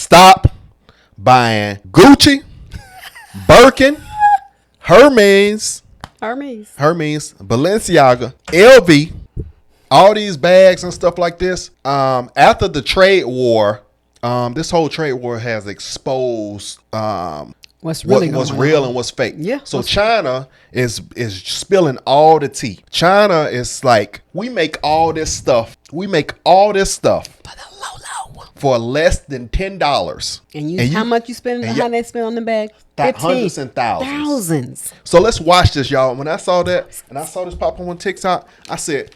stop buying Gucci, Birkin, Hermes, Balenciaga, LV, all these bags and stuff like this. After the trade war, this whole trade war has exposed what's really what's real and what's fake. Yeah. So China is spilling all the tea. China is like, we make all this stuff for less than $10. And how much you spend? How they spend on the bag? Hundreds and thousands. Thousands. So let's watch this, y'all. When I saw that and I saw this pop up on TikTok, I said,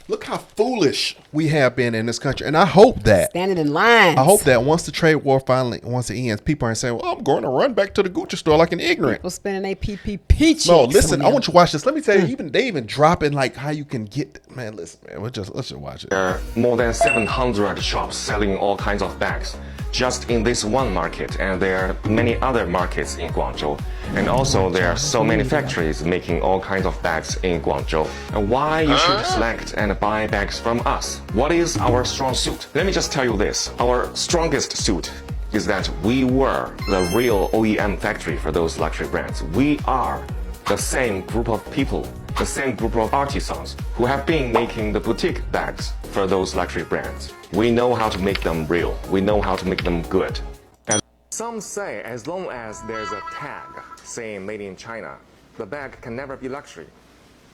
look how foolish we have been in this country. And I hope that standing in line. I hope that once the trade war once it ends, people aren't saying, well, I'm going to run back to the Gucci store like an ignorant. People spending their PPP checks. No, listen, I want you to watch this. Let me tell you, they even dropping like how you can get, man, listen, man, let's just watch it. There are more than 700 shops selling all kinds of bags just in this one market, and there are many other markets in Guangzhou. And also there are so many factories making all kinds of bags in Guangzhou. And why you should select and buy bags from us? What is our strong suit? Let me just tell you this. Our strongest suit is that we were the real OEM factory for those luxury brands. We are the same group of people, the same group of artisans who have been making the boutique bags for those luxury brands. We know how to make them real. We know how to make them good. Some say as long as there's a tag saying made in China, the bag can never be luxury.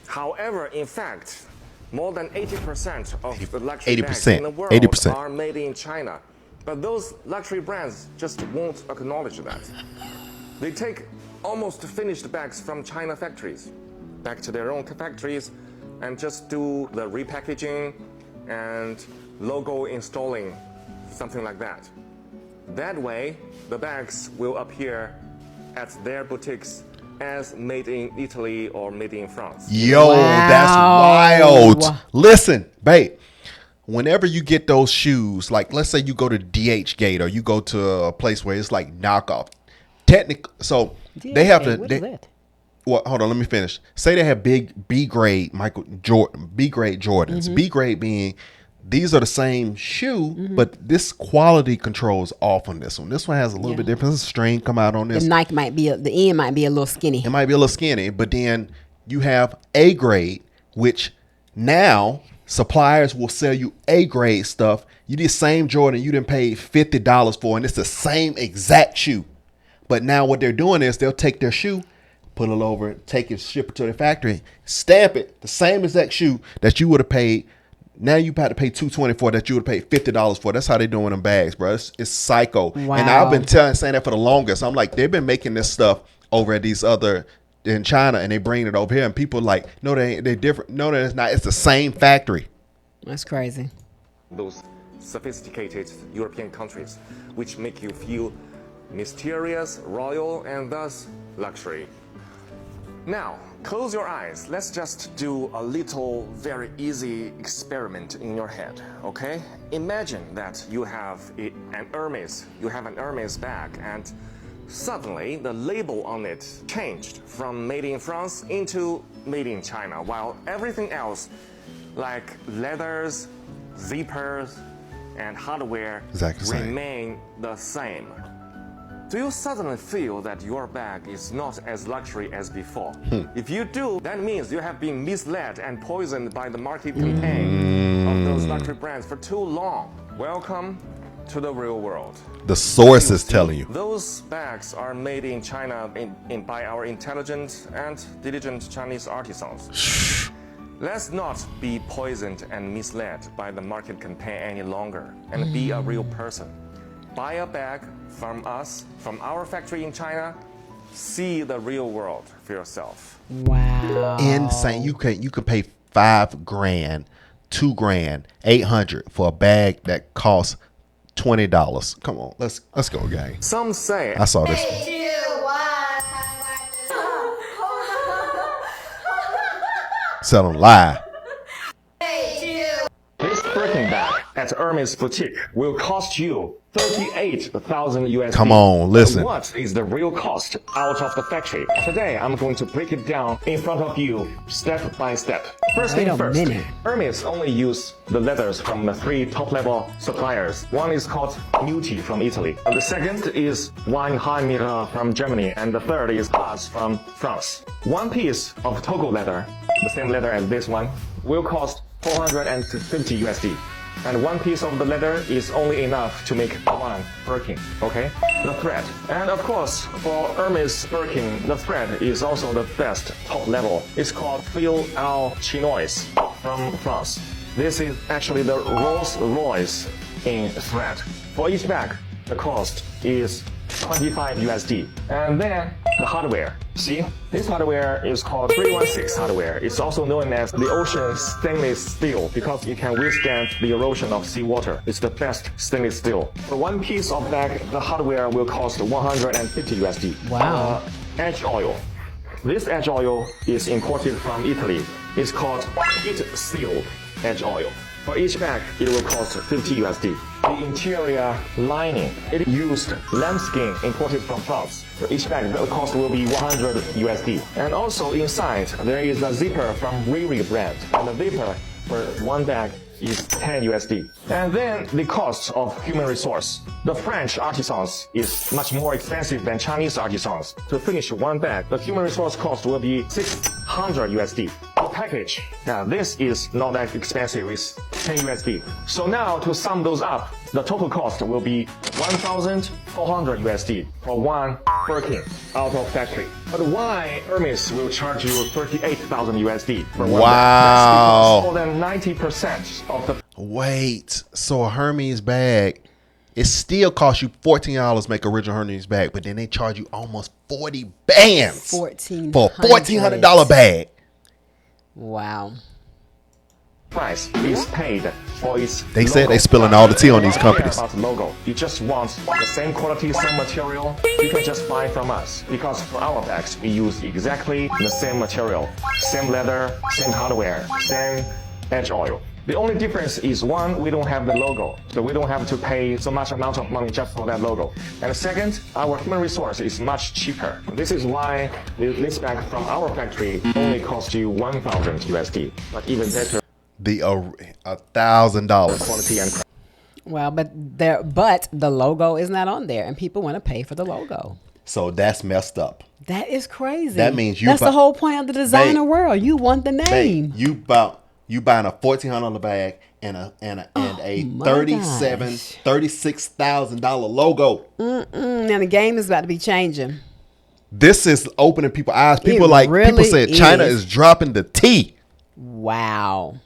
However, in fact, more than 80% of the luxury bags in the world are made in China. But those luxury brands just won't acknowledge that. They take almost finished bags from China factories back to their own factories and just do the repackaging and logo installing, something like that. That way, the bags will appear at their boutiques as made in Italy or made in France. Yo, that's wild. Listen, babe, whenever you get those shoes, like let's say you go to DH Gate or you go to a place where it's like knockoff. So they have to. What is that? Well, hold on, let me finish. Say they have big B grade Jordans. B grade being these are the same shoe, but this quality controls off on this one. This one has a little bit different. This string come out on this. The Nike might be the end might be a little skinny. It might be a little skinny, but then you have A grade, which now suppliers will sell you A grade stuff. You did same Jordan you didn't pay $50 for, and it's the same exact shoe. But now what they're doing is they'll take their shoe, put it over, take it, ship it to the factory, stamp it, the same exact shoe that you would have paid. Now you have to pay $220 for that you would have paid $50 for. That's how they doing them bags, bro. It's psycho. Wow. And I've been saying that for the longest. I'm like, they've been making this stuff over at these other in China, and they bring it over here, and people like, no, they're different. No, it's not. It's the same factory. That's crazy. Those sophisticated European countries, which make you feel mysterious, royal, and thus luxury. Now, close your eyes. Let's just do a little, very easy experiment in your head, okay? Imagine that you have an Hermes bag, and suddenly the label on it changed from made in France into made in China, while everything else, like leathers, zippers, and hardware, remain the same. Do you suddenly feel that your bag is not as luxury as before? If you do, that means you have been misled and poisoned by the market campaign of those luxury brands for too long. Welcome to the real world. The source is telling you. Those bags are made in China by our intelligent and diligent Chinese artisans. Let's not be poisoned and misled by the market campaign any longer, and be a real person. Buy a bag from us, from our factory in China. See the real world for yourself. Wow. Insane. You could pay $5 grand, $2 grand, $800 for a bag that costs $20. Come on, let's go, gang. Some say I saw this. Sell them live. this Birkin bag at Hermes boutique will cost you 38,000 USD. Come on, listen. What is the real cost out of the factory? Today, I'm going to break it down in front of you step by step. First Wait thing a first, minute. Hermes only use the leathers from the 3 top-level suppliers. One is called Muti from Italy. And the second is BrianHurling from Germany. And the third is Haas from France. One piece of Togo leather, the same leather as this one, will cost 450 USD. And one piece of the leather is only enough to make one Birkin, okay? The thread. And of course, for Hermes Birkin, the thread is also the best top level. It's called Fil al Chinois from France. This is actually the Rolls Royce in thread. For each bag, the cost is 25 USD. And then the hardware. See, this hardware is called 316 hardware. It's also known as the ocean stainless steel because it can withstand the erosion of seawater. It's the best stainless steel. For one piece of bag, the hardware will cost 150 USD. Wow. Edge oil. This edge oil is imported from Italy. It's called heat sealed edge oil. For each bag, it will cost 50 USD. The interior lining, it used lambskin imported from France. For each bag, the cost will be 100 USD. And also inside, there is a zipper from Riri brand. And the zipper for one bag is 10 USD. And then the cost of human resource. The French artisans is much more expensive than Chinese artisans. To finish one bag, the human resource cost will be 600 USD. The package, now this is not that expensive, it's 10 USD. So now to sum those up, the total cost will be 1,400 USD for one Birkin out of factory. But why Hermes will charge you 38,000 USD for one Wow. bag? That's because more than 90% of the Wait, so a Hermes bag, it still costs you $14 to make original Hermes bag, but then they charge you almost 40 bands for a $1,400 bag. Wow. price is paid for its They said logo. they spilling all the tea on these You don't care companies. about the logo. You just want the same quality, same material. You can just buy from us because for our bags we use exactly the same material, same leather, same hardware, same edge oil. The only difference is one, we don't have the logo, so we don't have to pay so much amount of money just for that logo. And second, our human resource is much cheaper. This is why this bag from our factory only costs you 1,000 USD, but even better The $1,000. quality and Well, but the logo is not on there, and people want to pay for the logo. So that's messed up. That is crazy. That means that's the whole point of the designer world. You want the name. You buying a $1,400 bag and a $36,000 logo. And the game is about to be changing. This is opening people's eyes. People really said China is dropping the T. Wow.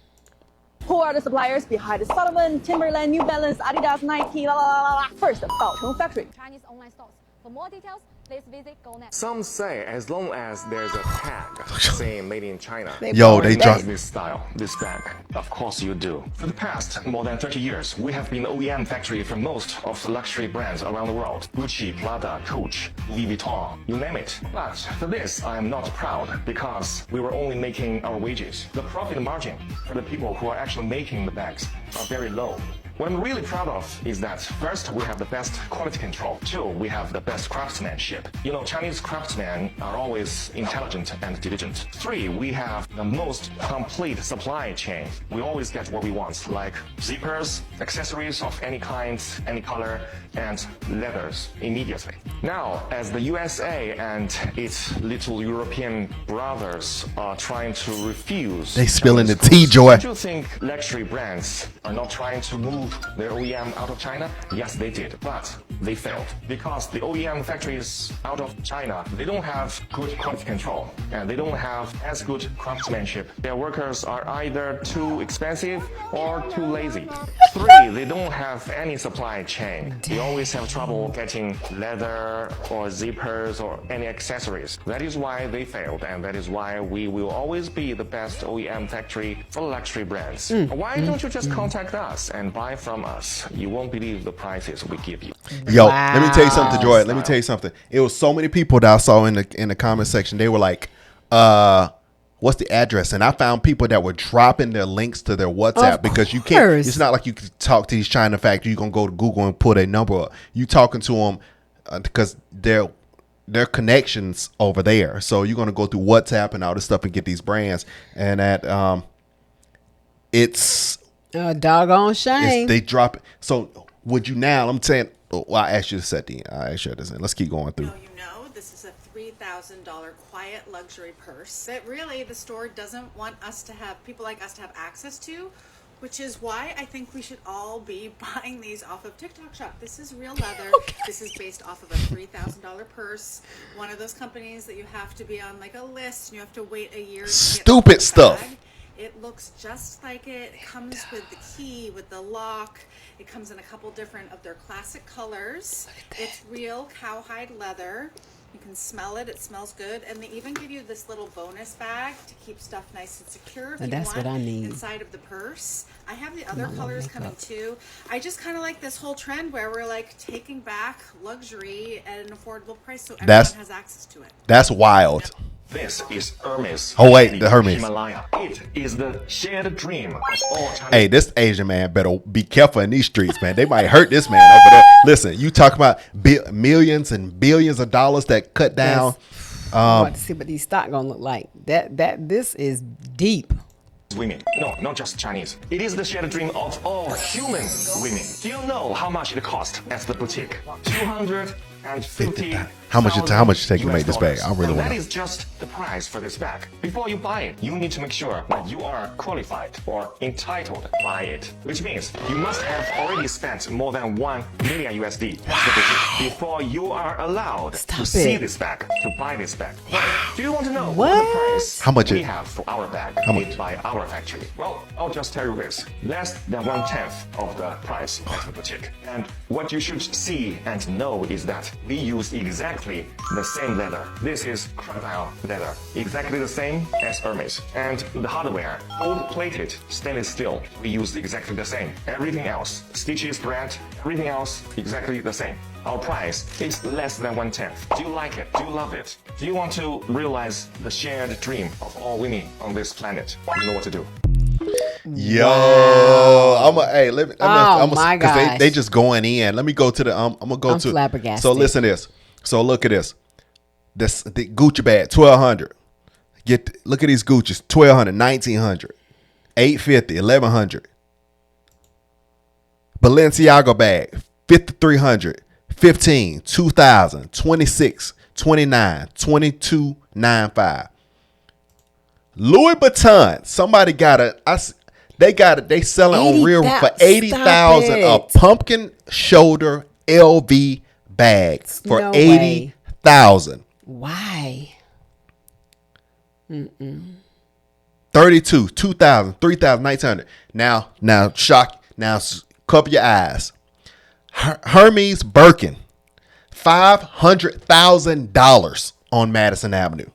Who are the suppliers behind the Salomon, Timberland, New Balance, Adidas, Nike, la la la la? First, Baocheng Factory. Chinese online stores. For more details, please visit GoNet. Some say as long as there's a tag saying made in China. Yo, they drop drop this style, this bag. Of course you do. For the past more than 30 years, we have been the OEM factory for most of the luxury brands around the world. Gucci, Prada, Coach, Louis Vuitton, you name it. But for this, I am not proud because we were only making our wages. The profit margin for the people who are actually making the bags are very low. What I'm really proud of is that first, we have the best quality control. Two, we have the best craftsmanship. You know, Chinese craftsmen are always intelligent and diligent. Three, we have the most complete supply chain. We always get what we want, like zippers, accessories of any kind, any color, and leathers immediately. Now, as the USA and its little European brothers are trying to refuse... They spilling the Chinese tea, goods, Joy. do you think luxury brands are not trying to move their OEM out of China? Yes, they did, but they failed because the OEM factories out of China, they don't have good quality control and they don't have as good craftsmanship. Their workers are either too expensive or too lazy. Three, they don't have any supply chain. They always have trouble getting leather or zippers or any accessories. That is why they failed, and that is why we will always be the best OEM factory for luxury brands. Why don't you just contact us and buy from us? You won't believe the prices we give you. Yo, let me tell you something, Wow. Joy. Let me tell you something. It was so many people that I saw in the comment section. They were like, what's the address? And I found people that were dropping their links to their WhatsApp because you can't. It's not like you can talk to these China factories. You're gonna go to Google and put a number up. You talking to them because their connections over there. So you're gonna go through WhatsApp and all this stuff and get these brands. And that it's a doggone shame. They drop it. So would you now? I'm saying. Well, I asked you to set the. I asked you this. Let's keep going through. This is a $3,000 quiet luxury purse that really the store doesn't want us to have, people like us to have access to, which is why I think we should all be buying these off of TikTok Shop. This is real leather. Okay. This is based off of a $3,000 purse. One of those companies that you have to be on like a list and you have to wait a year. Stupid stuff. It looks just like it. It comes with the key, with the lock. It comes in a couple different of their classic colors. It's real cowhide leather. You can smell it. It smells good. And they even give you this little bonus bag to keep stuff nice and secure if you that's want what I need. inside of the purse. I have the other colors coming too. I just kind of like this whole trend where we're like taking back luxury at an affordable price so everyone has access to it. That's wild. This is Hermes. Oh wait, the Hermes. Himalaya. It is the shared dream of all Chinese. Hey, this Asian man better be careful in these streets, man. They might hurt this man over there. Listen, you talk about millions and billions of dollars that cut down. I want to see what these stock gonna look like. This is deep. Women. No, not just Chinese. It is the shared dream of all human women. Do you know how much it cost at the boutique? 250. How much it take to make this bag? I really want to know. That is just the price for this bag. Before you buy it, you need to make sure that you are qualified or entitled to buy it. Which means you must have already spent more than $1 million USD at the boutique before you are allowed to see this bag, to buy this bag. Do you want to know what the price we have for our bag made by our factory? Well, I'll just tell you this. Less than 1/10 of the price at the boutique. And what you should see and know is that we use exactly the same leather. This is crocodile leather, exactly the same as Hermes. And the hardware, gold-plated stainless steel, we use exactly the same. Everything else, stitches, brand, everything else, exactly the same. Our price is less than 1/10. Do you like it? Do you love it? Do you want to realize the shared dream of all women on this planet? You know what to do. Yo, my gosh. They just going in. Let me go to the I'm flabbergasted. So listen to this. So look at this. The Gucci bag, $1,200. Look at these Gucci's, $1,200, $1,900, $850, $1,100. Balenciaga bag, $5,300, $15,000, $2,000, $26,000, $29,000, $22,950. Louis Vuitton, somebody they selling on real for $80,000 a pumpkin shoulder LV bag for $80,000. Why? 32, 2,000, 3,000, 1,900. Now shock. Now cover your eyes. Hermes Birkin, $500,000 on Madison Avenue.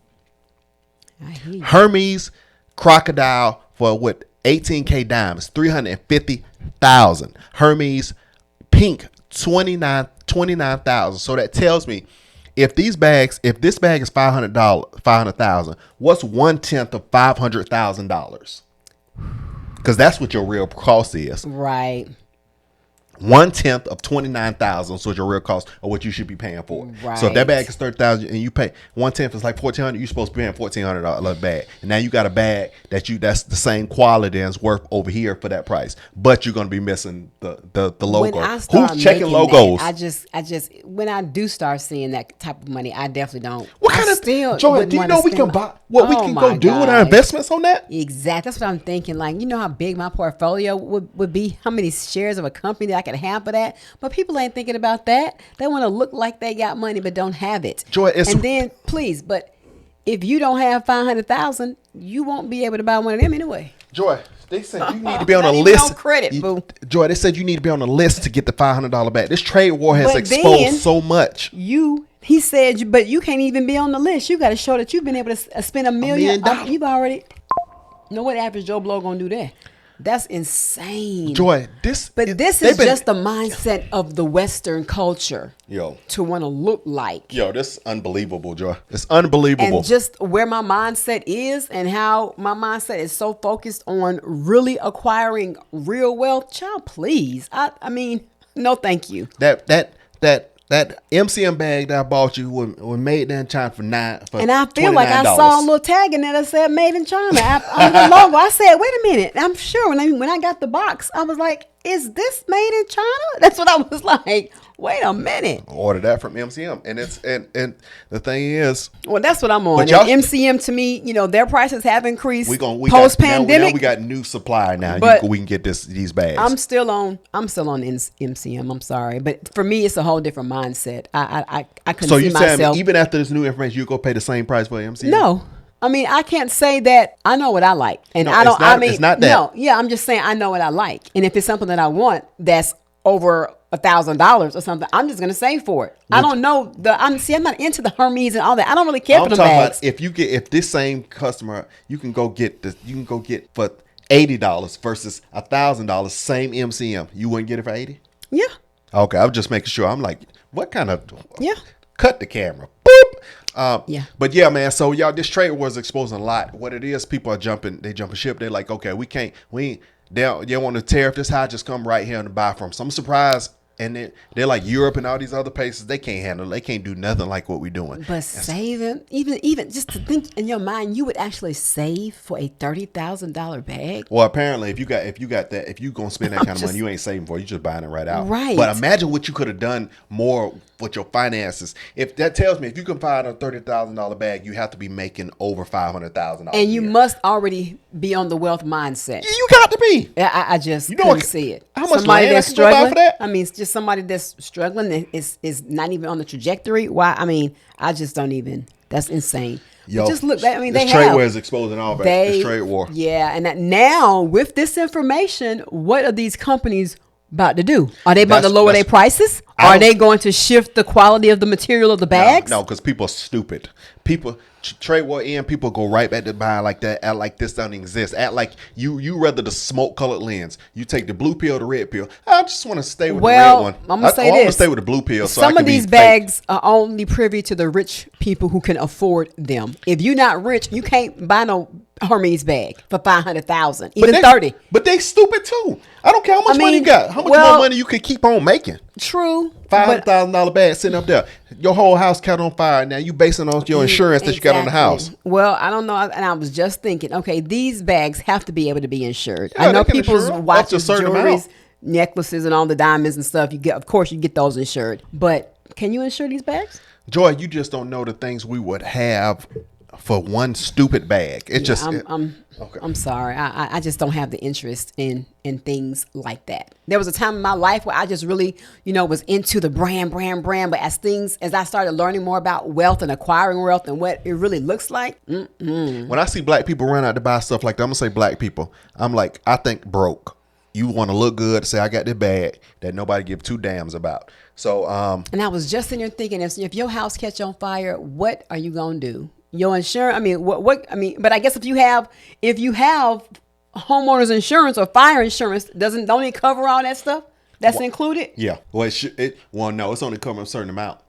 Hermes crocodile for what? 18K diamonds, $350,000. Hermes pink, $29,000. So that tells me if this bag is $500,000, what's 1/10 of $500,000? Because that's what your real cost is. Right. 1/10 of $29,000 so your real cost of what you should be paying for it. Right. So if that bag is $30,000 and you pay 1/10 is like $1,400, you're supposed to be paying $1,400 bag. And now you got a bag that's the same quality and it's worth over here for that price, but you're going to be missing the logo. Who's checking logos? I just when I do start seeing that type of money, I definitely don't. What kind of Joy? Do you know we can buy what we can go do with our investments on that? Exactly. That's what I'm thinking. Like, you know how big my portfolio would be, how many shares of a company that I could have for that, but people ain't thinking about that. They want to look like they got money but don't have it. Joy, and then please, but if you don't have 500,000, you won't be able to buy one of them anyway. Joy, they said you need to be on a list. No credit, boo. Joy, they said you need to be on a list to get the $500 back. This trade war has exposed so much. He said, but you can't even be on the list. You got to show that you've been able to spend $1 million. You've already. You know what average Joe Blow gonna do that? That's insane. Joy, this is just the mindset of the Western culture. To want to look like. This is unbelievable, Joy. It's unbelievable. And just where my mindset is and how my mindset is so focused on really acquiring real wealth. Child, please. I mean, no, thank you. That MCM bag that I bought you was made in China for $9. And I feel like I saw a little tag in there that said "Made in China" on the logo. I said, "Wait a minute!" I'm sure when I got the box, I was like, "Is this made in China?" That's what I was like. Wait a minute. Order that from MCM, and it's and the thing is, well, that's what I'm on. And MCM to me, their prices have increased post pandemic. Now we got new supply now. We can get these bags. I'm still on MCM. I'm sorry, but for me, it's a whole different mindset. I couldn't see myself. So you even after this new information, you go pay the same price for MCM? No. I mean, I can't say that I know what I like, and no, I don't. It's not that. No, yeah, I'm just saying I know what I like, and if it's something that I want that's over $1,000 or something, I'm just gonna save for it. I don't know I'm not into the Hermes and all that. I don't really care for the bags. About if this same customer, you can go get for $80 versus $1,000, same MCM, you wouldn't get it for $80? Yeah. Okay, I was just making sure. I'm like, what kind of? Yeah. Cut the camera. Boop. Yeah. But yeah, man. So y'all, this trade war is exposing a lot. What it is, people are jumping ship. They're like, okay, they want to tariff this high, just come right here and buy from. So I'm surprised. And they're like Europe and all these other places. They can't handle it. They can't do nothing like what we're doing. But saving, even just to think in your mind, you would actually save for a $30,000 bag. Well, apparently, if you got that, if you gonna spend that kind of money, you ain't saving for it. You just buying it right out. Right. But imagine what you could have done more with your finances. If that tells me if you can find a $30,000 bag, you have to be making over $500,000. And you must already be on the wealth mindset. You got to be. I just couldn't see it. How much somebody land that's I can go buy struggling for that? I mean, it's just somebody that's struggling that is not even on the trajectory. Why? I mean, I just don't even. That's insane. Yo, just look. I mean, this trade war is exposing all that. This trade war. Yeah, and that now with this information, what are these companies about to do? Are they about to lower their prices? Are they going to shift the quality of the material of the bags? No, because people are stupid. Trade war in, people go right back to buying like that, act like this doesn't exist, act like you rather the smoke colored lens. You take the blue pill, the red pill. I just want to stay with the red one. I'm gonna say this. I want to stay with the blue pill. Some of these bags are only privy to the rich people who can afford them. If you're not rich, you can't buy no Hermes bag for $500,000, even $30,000. But they stupid too. I don't care how much money you got. How much more money you can keep on making? True. $500,000 bag sitting up there. Your whole house caught on fire. Now you basing on your insurance that you got on the house. Well, I don't know. And I was just thinking, okay, these bags have to be able to be insured. I know people's watches, jewelry, necklaces, and all the diamonds and stuff. Of course, you get those insured. But can you insure these bags? Joy, you just don't know the things we would have for one stupid bag. I'm sorry. I just don't have the interest in things like that. There was a time in my life where I just really, was into the brand. But as I started learning more about wealth and acquiring wealth and what it really looks like. When I see black people run out to buy stuff like that, I'm going to say black people. I'm like, I think broke. You want to look good, say I got this bag that nobody give two damns about. So, and I was just in there thinking, if your house catch on fire, what are you going to do? Your insurance, but I guess if you have homeowners insurance or fire insurance, don't it cover all that stuff that's included? Yeah. Well, no, it's only covering a certain amount.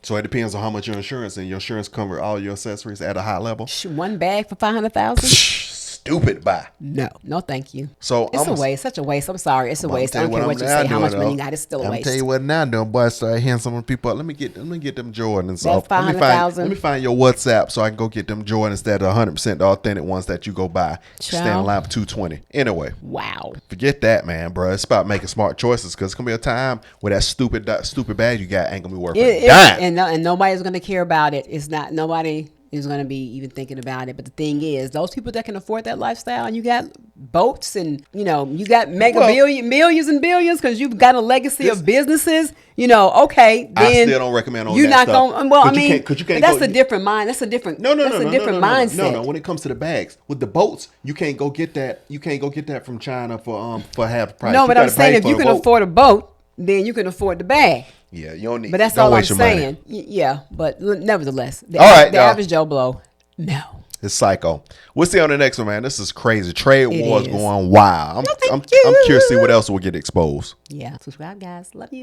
So it depends on how much your insurance, and your insurance cover all your accessories at a high level. One bag for $500,000. Stupid buy. No, thank you. So it's a waste, such a waste. I'm sorry, it's a waste. I don't care what you say, how much money you got, it's still a waste. I'm tell you what now doing, boy. Start hearing some of the people. Let me get them Jordans. That's $500,000. Let me find your WhatsApp so I can go get them Jordans instead of 100% the authentic ones that you go buy. Stand in line for $220. Anyway. Wow. Forget that, man, bro. It's about making smart choices, because it's gonna be a time where that stupid bag you got ain't gonna be worth a dime. And nobody's gonna care about it. It's not nobody is going to be even thinking about it. But the thing is, those people that can afford that lifestyle, and you got boats and, you got millions and billions because you've got a legacy of businesses, okay, then I still don't recommend all that stuff. You're not going, you can't that's a different mind. That's a different, mindset. No, when it comes to the bags, with the boats, you can't go get that. You can't go get that from China for half the price. No, but I'm saying if you can afford a boat, then you can afford the bag. Yeah, you don't need. But that's all I'm saying. Yeah, but nevertheless, the average Joe Blow, no. It's psycho. We'll see on the next one, man. This is crazy. Trade wars is. going wild. I'm curious to see what else will get exposed. Yeah. Subscribe, guys. Love you.